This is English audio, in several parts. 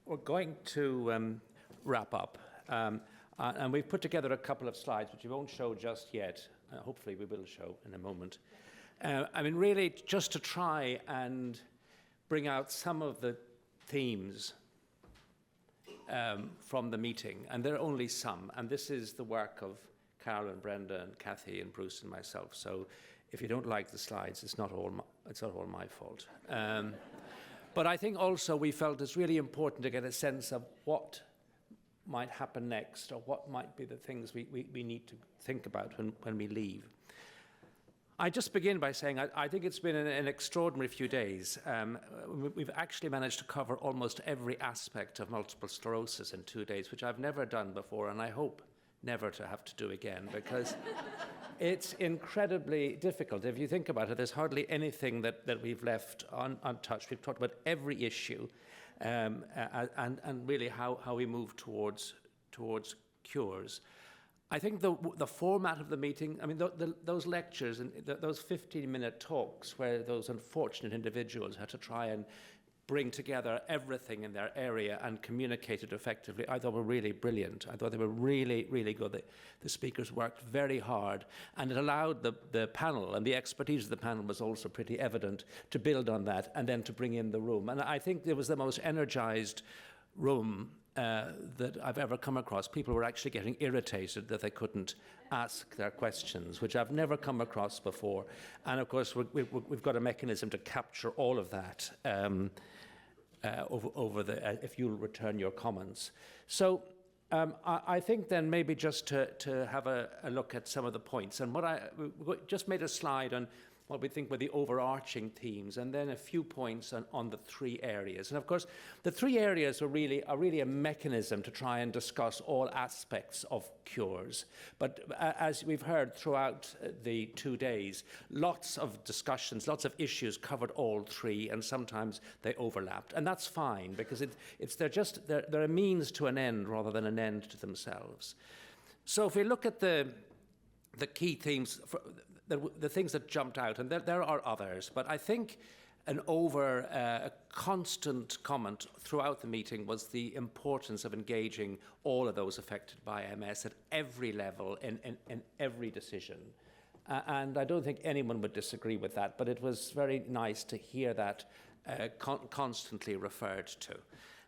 we're going to wrap up. And we've put together a couple of slides, which we won't show just yet. Hopefully we will show in a moment. I mean, really, just to try and bring out some of the themes from the meeting. And there are only some. And this is the work of Carol and Brenda and Kathy and Bruce and myself. So if you don't like the slides, it's not all my fault. But I think also we felt it's really important to get a sense of what might happen next, or what might be the things we need to think about when we leave. I just begin by saying I think it's been an extraordinary few days. We've actually managed to cover almost every aspect of multiple sclerosis in 2 days, which I've never done before, and I hope never to have to do again, because it's incredibly difficult. If you think about it, there's hardly anything that we've left untouched. We've talked about every issue, and really how we move towards cures. I think the format of the meeting, I mean, those lectures and those 15-minute talks where those unfortunate individuals had to try and bring together everything in their area and communicate it effectively, I thought were really brilliant. I thought they were really, really good. The speakers worked very hard, and it allowed the panel, and the expertise of the panel was also pretty evident, to build on that and then to bring in the room. And I think it was the most energized room that I've ever come across. People were actually getting irritated that they couldn't ask their questions, which I've never come across before. And of course, we've got a mechanism to capture all of that if you'll return your comments. So I think then maybe just to have a look at some of the points. And we just made a slide on what we think were the overarching themes, and then a few points on the three areas. And of course, the three areas are really a mechanism to try and discuss all aspects of cures. But as we've heard throughout the 2 days, lots of discussions, lots of issues covered all three, and sometimes they overlapped. And that's fine, because they're a means to an end rather than an end to themselves. So if we look at the key themes, the things that jumped out, and there are others, but I think a constant comment throughout the meeting was the importance of engaging all of those affected by MS at every level, in every decision. And I don't think anyone would disagree with that, but it was very nice to hear that constantly referred to.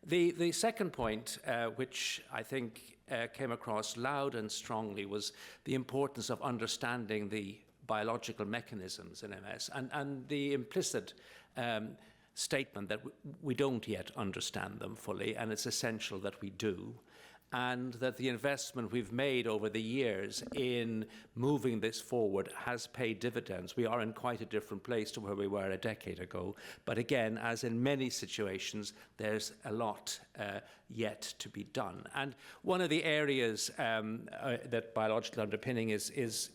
The second point, which I think came across loud and strongly, was the importance of understanding the biological mechanisms in MS, and the implicit statement that we don't yet understand them fully, and it's essential that we do, and that the investment we've made over the years in moving this forward has paid dividends. We are in quite a different place to where we were a decade ago, but again, as in many situations, there's a lot yet to be done. And one of the areas that biological underpinning is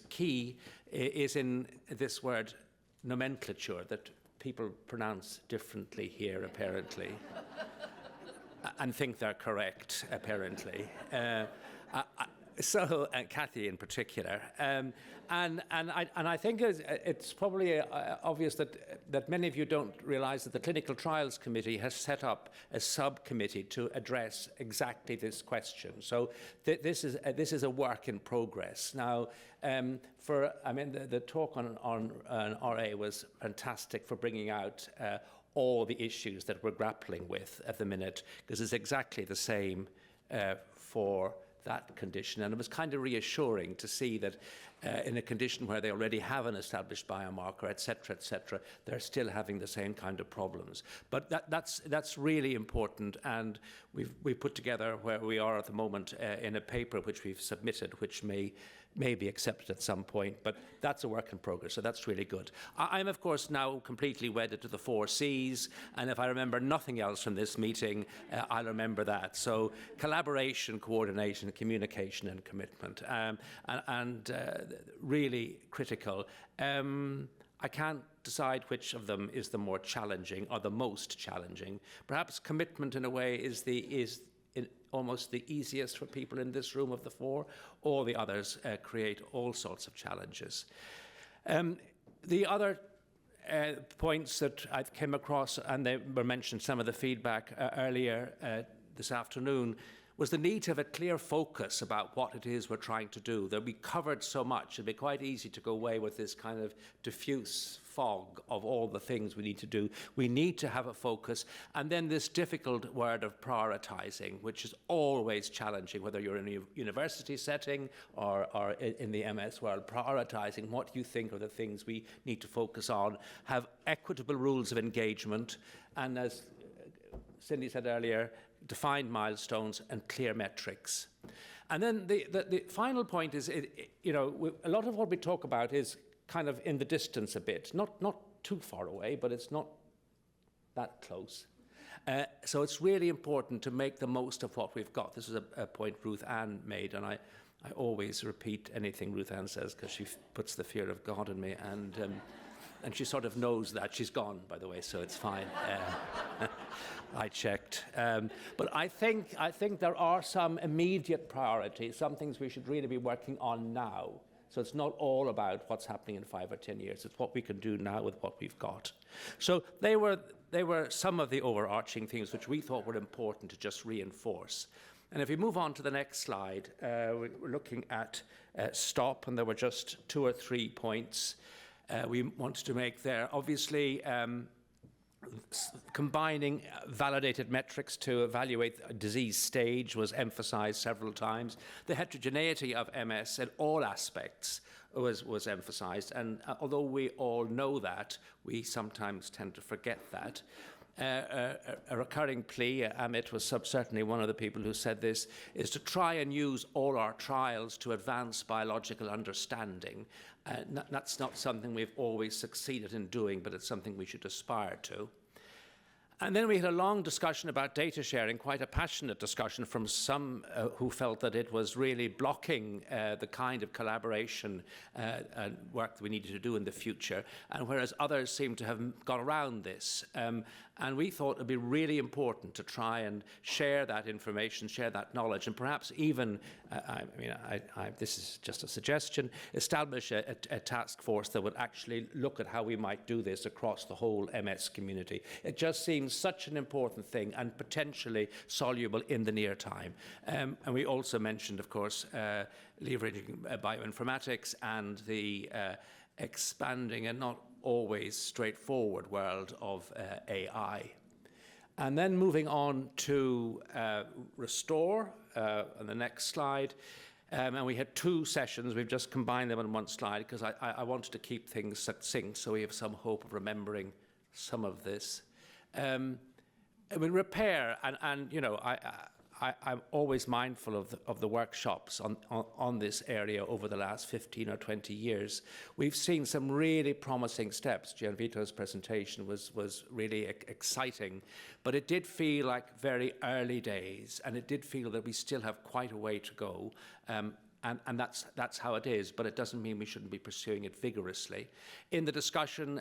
key is in this word nomenclature that people pronounce differently here, apparently, and think they're correct, apparently. So Kathy in particular, and I think it's probably obvious that many of you don't realise that the Clinical Trials Committee has set up a subcommittee to address exactly this question. So this is a work in progress now. The talk on RA was fantastic for bringing out all the issues that we're grappling with at the minute, because it's exactly the same for that condition. And it was kind of reassuring to see that in a condition where they already have an established biomarker, et cetera, they're still having the same kind of problems. But that's really important, and we've put together where we are at the moment in a paper which we've submitted, which may be accepted at some point, but that's a work in progress, so that's really good. I'm, of course, now completely wedded to the 4 Cs, and if I remember nothing else from this meeting, I'll remember that. So collaboration, coordination, communication, and commitment, and really critical. I can't decide which of them is the more challenging or the most challenging. Perhaps commitment, in a way, is almost the easiest for people in this room of the 4. All the others create all sorts of challenges. The other points that I came across, and they were mentioned, some of the feedback earlier this afternoon, was the need to have a clear focus about what it is we're trying to do. That we covered so much, it'd be quite easy to go away with this kind of diffuse fog of all the things we need to do. We need to have a focus, and then this difficult word of prioritizing, which is always challenging, whether you're in a university setting or in the MS world. Prioritizing what you think are the things we need to focus on, have equitable rules of engagement, and as Cindy said earlier, defined milestones and clear metrics. And then the final point is, a lot of what we talk about is kind of in the distance a bit, not too far away, but it's not that close. So it's really important to make the most of what we've got. This is a point Ruth Ann made, and I always repeat anything Ruth Ann says because she puts the fear of God in me, and she sort of knows that. She's gone, by the way, so it's fine. I checked. But I think there are some immediate priorities, some things we should really be working on now. So it's not all about what's happening in 5 or 10 years. It's what we can do now with what we've got. So they were some of the overarching things which we thought were important to just reinforce. And if we move on to the next slide, we're looking at STOP, and there were just 2 or 3 points we wanted to make there. Obviously, combining validated metrics to evaluate a disease stage was emphasized several times. The heterogeneity of MS in all aspects was emphasized, and although we all know that, we sometimes tend to forget that. A recurring plea, Amit was certainly one of the people who said this, is to try and use all our trials to advance biological understanding. That's not something we've always succeeded in doing, but it's something we should aspire to. And then we had a long discussion about data sharing, quite a passionate discussion from some who felt that it was really blocking the kind of collaboration and work that we needed to do in the future, and whereas others seem to have gone around this. And we thought it would be really important to try and share that information, share that knowledge, and perhaps even, this is just a suggestion, establish a task force that would actually look at how we might do this across the whole MS community. It just seems such an important thing and potentially soluble in the near time. And we also mentioned, of course, leveraging bioinformatics and the expanding and not always straightforward world of AI. And then moving on to Restore, on the next slide. And we had 2 sessions. We've just combined them in one slide because I wanted to keep things succinct so we have some hope of remembering some of this. Repair, and I'm always mindful of the workshops on this area over the last 15 or 20 years. We've seen some really promising steps. Gianvito's presentation was really exciting, but it did feel like very early days, and it did feel that we still have quite a way to go. And that's how it is, but it doesn't mean we shouldn't be pursuing it vigorously. In the discussion,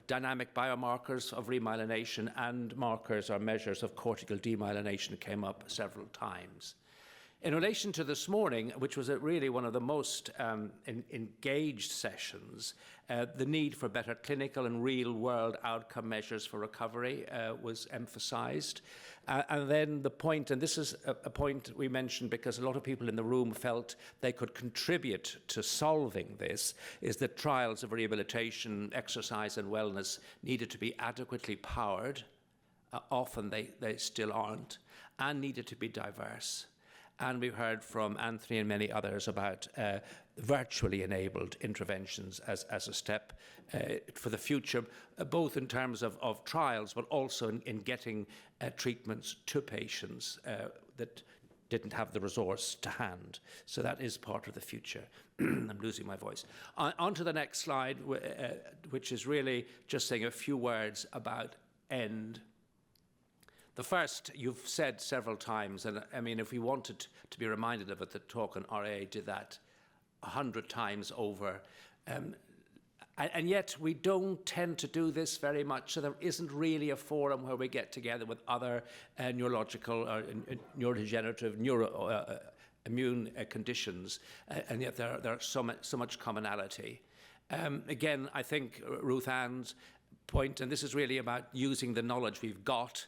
dynamic biomarkers of remyelination and markers or measures of cortical demyelination came up several times. In relation to this morning, which was really one of the most engaged sessions, the need for better clinical and real-world outcome measures for recovery was emphasized. And then the point, and this is a point we mentioned because a lot of people in the room felt they could contribute to solving this, is that trials of rehabilitation, exercise and wellness needed to be adequately powered. Often they still aren't, and needed to be diverse. And we've heard from Anthony and many others about virtually enabled interventions as a step for the future, both in terms of trials, but also in getting treatments to patients that didn't have the resource to hand. So that is part of the future. I'm losing my voice. On to the next slide, which is really just saying a few words about END. The first, you've said several times, and I mean, if we wanted to be reminded of it, the talk on RA did that 100 times over. And yet we don't tend to do this very much, so there isn't really a forum where we get together with other neurological or neurodegenerative, immune conditions, and yet there are so much commonality. Again, I think Ruth Ann's point, and this is really about using the knowledge we've got,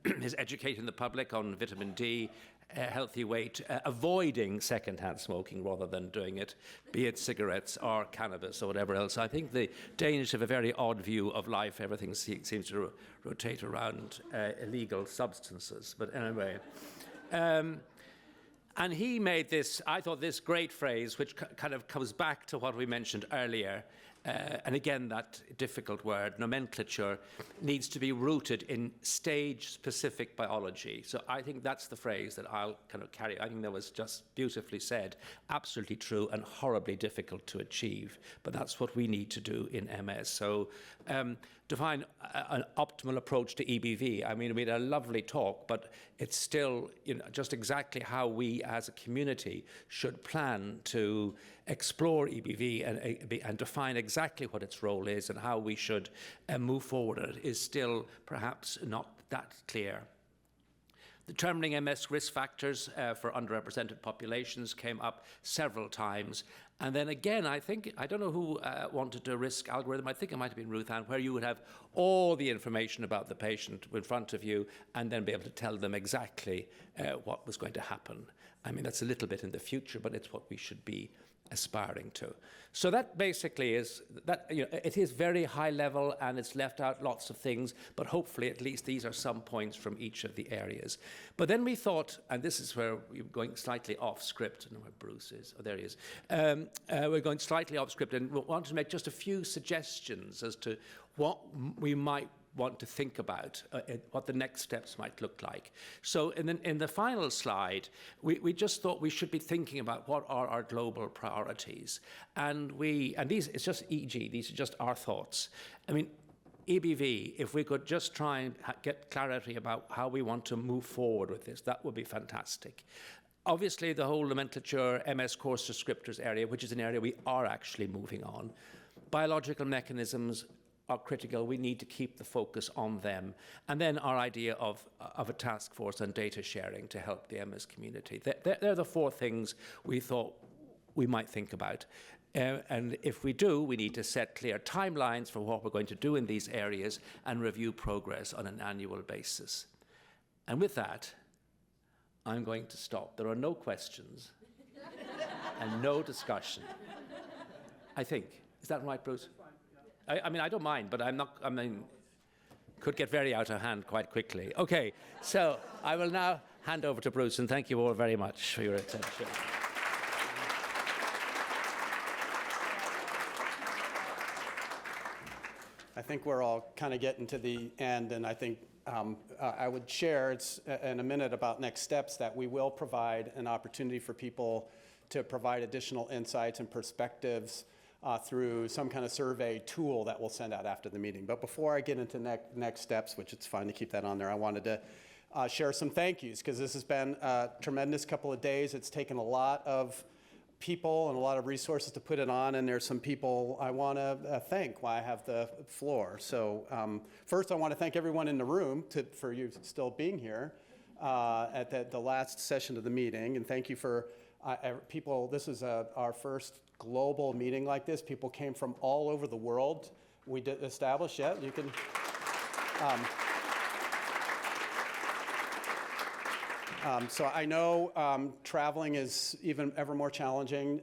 is educating the public on vitamin D, healthy weight, avoiding secondhand smoking rather than doing it, be it cigarettes or cannabis or whatever else. I think the Danish have a very odd view of life. Everything seems to rotate around illegal substances. But anyway. And he made this, I thought, this great phrase, which kind of comes back to what we mentioned earlier. And again, that difficult word, nomenclature, needs to be rooted in stage-specific biology. So I think that's the phrase that I'll kind of carry. I think that was just beautifully said, absolutely true and horribly difficult to achieve. But that's what we need to do in MS. So define an optimal approach to EBV. I mean, we had a lovely talk, but it's still, just exactly how we as a community should plan to explore EBV and define exactly what its role is and how we should move forward on it is still perhaps not that clear. Determining MS risk factors for underrepresented populations came up several times. And then again, I don't know who wanted a risk algorithm. I think it might have been Ruth Ann, where you would have all the information about the patient in front of you and then be able to tell them exactly what was going to happen. I mean, that's a little bit in the future, but it's what we should be aspiring to. So that basically is that, it is very high level and it's left out lots of things, but hopefully at least these are some points from each of the areas. But then we thought, and this is where we're going slightly off script. I don't know where Bruce is. Oh, there he is. We're going slightly off script and we want to make just a few suggestions as to what we might want to think about, what the next steps might look like. So in the final slide, we just thought we should be thinking about what are our global priorities. And these, it's just e.g., these are just our thoughts. I mean, EBV, if we could just try and get clarity about how we want to move forward with this, that would be fantastic. Obviously, the whole nomenclature, MS course descriptors area, which is an area we are actually moving on. Biological mechanisms are critical. We need to keep the focus on them. And then our idea of a task force on data sharing to help the MS community. They're the four things we thought we might think about. And if we do, we need to set clear timelines for what we're going to do in these areas and review progress on an annual basis. And with that, I'm going to stop. There are no questions and no discussion. I think. Is that right, Bruce? I mean, I don't mind, but could get very out of hand quite quickly. Okay, so I will now hand over to Bruce, and thank you all very much for your attention. I think we're all kind of getting to the end, and I think I would share in a minute about next steps that we will provide an opportunity for people to provide additional insights and perspectives through some kind of survey tool that we'll send out after the meeting. But before I get into next steps, which it's fine to keep that on there, I wanted to share some thank yous, because this has been a tremendous couple of days. It's taken a lot of people and a lot of resources to put it on, and there's some people I want to thank while I have the floor. So first, I want to thank everyone in the room for you still being here at the last session of the meeting, and thank you for people. This is our first global meeting like this. People came from all over the world. We did establish, yeah, you can. So I know traveling is even ever more challenging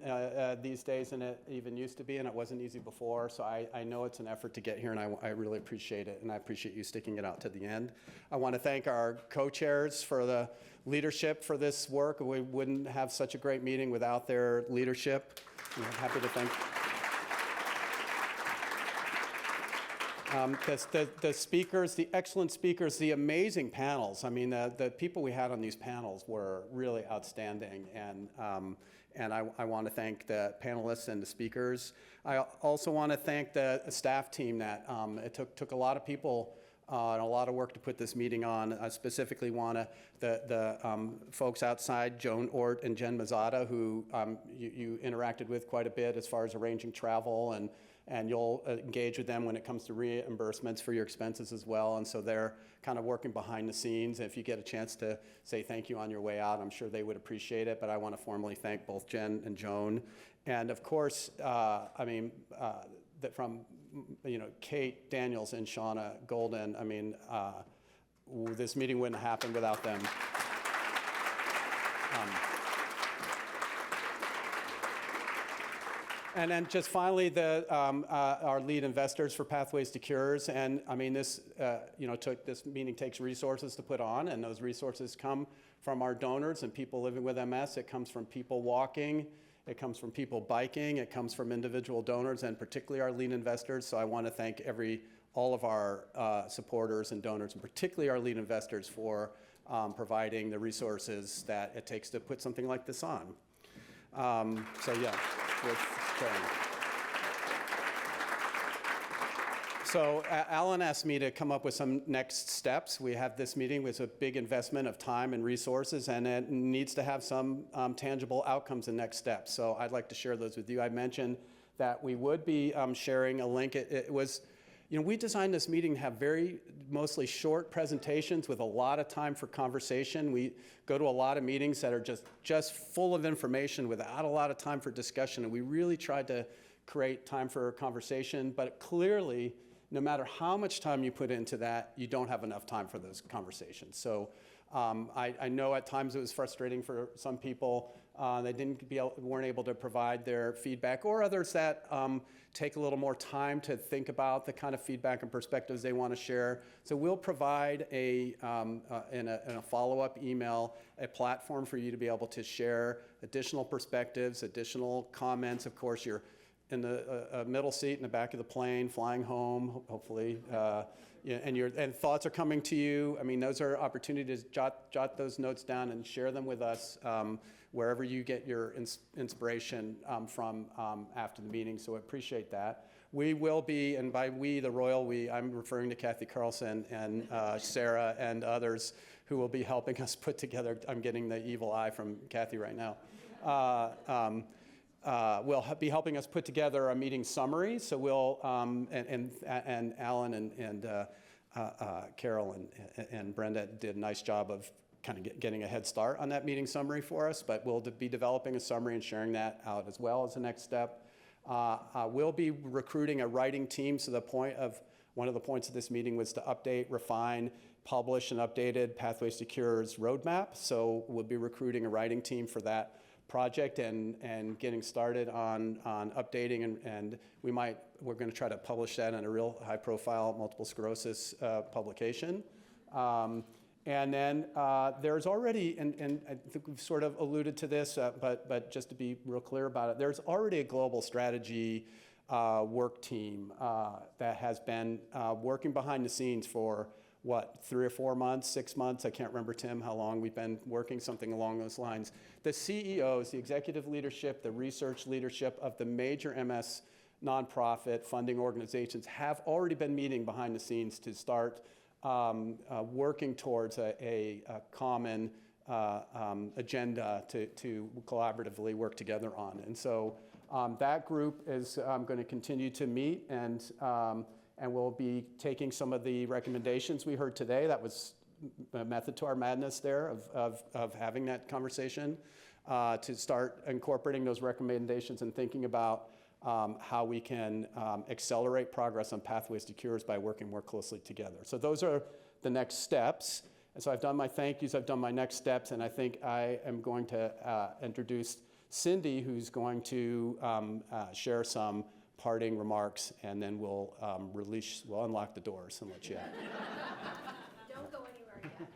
these days than it even used to be, and it wasn't easy before. So I know it's an effort to get here, and I really appreciate it, and I appreciate you sticking it out to the end. I want to thank our co-chairs for the leadership for this work. We wouldn't have such a great meeting without their leadership. I'm happy to thank the speakers, the excellent speakers, the amazing panels. I mean, the people we had on these panels were really outstanding, and I want to thank the panelists and the speakers. I also want to thank the staff team that it took a lot of people and a lot of work to put this meeting on. I specifically want the folks outside, Joan Ort and Jen Mazzata, who you interacted with quite a bit as far as arranging travel, and you'll engage with them when it comes to reimbursements for your expenses as well. And so they're kind of working behind the scenes. If you get a chance to say thank you on your way out, I'm sure they would appreciate it. But I want to formally thank both Jen and Joan. And of course, from Kate Daniels and Shauna Golden. I mean, this meeting wouldn't happen without them. And then just finally, our lead investors for Pathways to Cures. And I mean, this meeting takes resources to put on, and those resources come from our donors and people living with MS. It comes from people walking. It comes from people biking. It comes from individual donors, and particularly our lead investors. So I want to thank all of our supporters and donors, and particularly our lead investors for providing the resources that it takes to put something like this on. So yeah. So Alan asked me to come up with some next steps. We have this meeting with a big investment of time and resources, and it needs to have some tangible outcomes and next steps. So I'd like to share those with you. I mentioned that we would be sharing a link. It was, we designed this meeting to have mostly short presentations with a lot of time for conversation. We go to a lot of meetings that are just full of information without a lot of time for discussion, and we really tried to create time for conversation, but clearly, no matter how much time you put into that, you don't have enough time for those conversations. So I know at times it was frustrating for some people. They weren't able to provide their feedback, or others that take a little more time to think about the kind of feedback and perspectives they want to share. So we'll provide in a follow-up email a platform for you to be able to share additional perspectives, additional comments. Of course, you're in the middle seat in the back of the plane, flying home, hopefully, and thoughts are coming to you. I mean, those are opportunities to jot those notes down and share them with us wherever you get your inspiration from after the meeting. So I appreciate that. We will be, and by we, the royal we, I'm referring to Kathy Carlson and Sarah and others who will be helping us put together. I'm getting the evil eye from Kathy right now. Will be helping us put together a meeting summary. So we'll, and Alan and Carol and Brenda did a nice job of kind of getting a head start on that meeting summary for us, but we'll be developing a summary and sharing that out as well as the next step. We'll be recruiting a writing team. So one of the points of this meeting was to update, refine, publish an updated Pathways to Cures roadmap. So we'll be recruiting a writing team for that project and getting started on updating, and we're going to try to publish that in a real high-profile multiple sclerosis publication. And then there's already, and I think we've sort of alluded to this, but just to be real clear about it, there's already a global strategy work team that has been working behind the scenes for 3 or 4 months, 6 months, I can't remember, Tim, how long we've been working, something along those lines. The CEOs, the executive leadership, the research leadership of the major MS nonprofit funding organizations have already been meeting behind the scenes to start working towards a common agenda to collaboratively work together on. And so that group is going to continue to meet, and we'll be taking some of the recommendations we heard today. That was a method to our madness there of having that conversation to start incorporating those recommendations and thinking about how we can accelerate progress on Pathways to Cures by working more closely together. So those are the next steps. And so I've done my thank yous, I've done my next steps, and I think I am going to introduce Cindy, who's going to share some parting remarks, and then we'll unlock the doors and let you out. Don't go anywhere yet.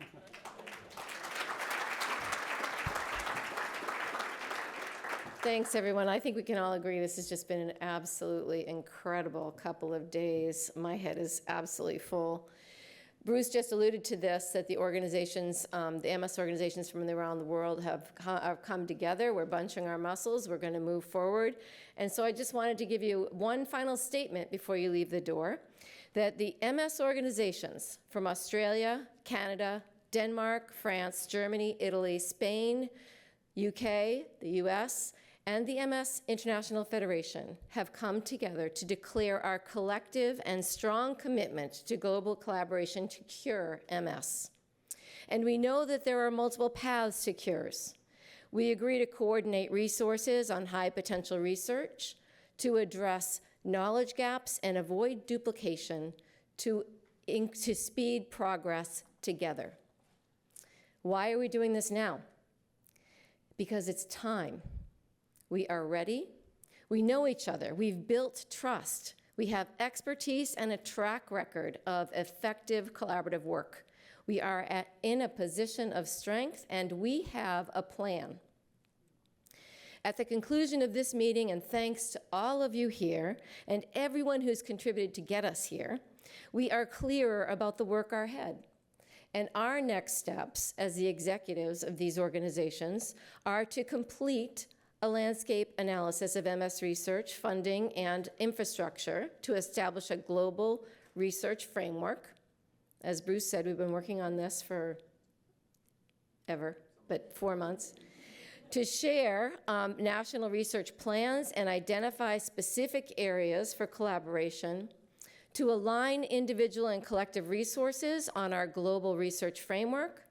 Thanks, everyone. I think we can all agree this has just been an absolutely incredible couple of days. My head is absolutely full. Bruce just alluded to this, that the organizations, the MS organizations from around the world have come together. We're bunching our muscles. We're going to move forward. And so I just wanted to give you one final statement before you leave the door, that the MS organizations from Australia, Canada, Denmark, France, Germany, Italy, Spain, UK, the US, and the MS International Federation have come together to declare our collective and strong commitment to global collaboration to cure MS. And we know that there are multiple paths to cures. We agree to coordinate resources on high potential research, to address knowledge gaps, and avoid duplication to speed progress together. Why are we doing this now? Because it's time. We are ready. We know each other. We've built trust. We have expertise and a track record of effective collaborative work. We are in a position of strength, and we have a plan. At the conclusion of this meeting, and thanks to all of you here and everyone who's contributed to get us here, we are clearer about the work ahead. And our next steps as the executives of these organizations are to complete a landscape analysis of MS research, funding, and infrastructure to establish a global research framework. As Bruce said, we've been working on this for ever, but 4 months. To share national research plans and identify specific areas for collaboration, to align individual and collective resources on our global research framework,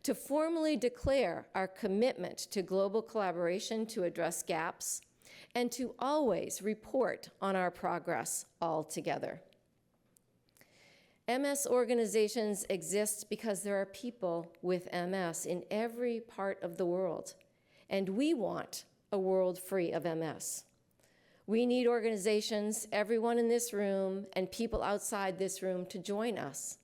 to formally declare our commitment to global collaboration to address gaps, and to always report on our progress all together. MS organizations exist because there are people with MS in every part of the world, and we want a world free of MS. We need organizations, everyone in this room, and people outside this room to join us.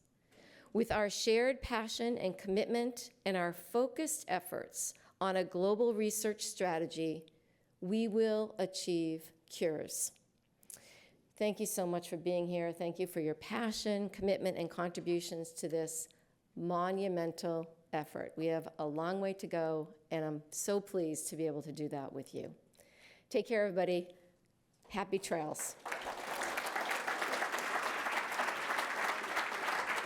With our shared passion and commitment and our focused efforts on a global research strategy, we will achieve cures. Thank you so much for being here. Thank you for your passion, commitment, and contributions to this monumental effort. We have a long way to go, and I'm so pleased to be able to do that with you. Take care, everybody. Happy trails.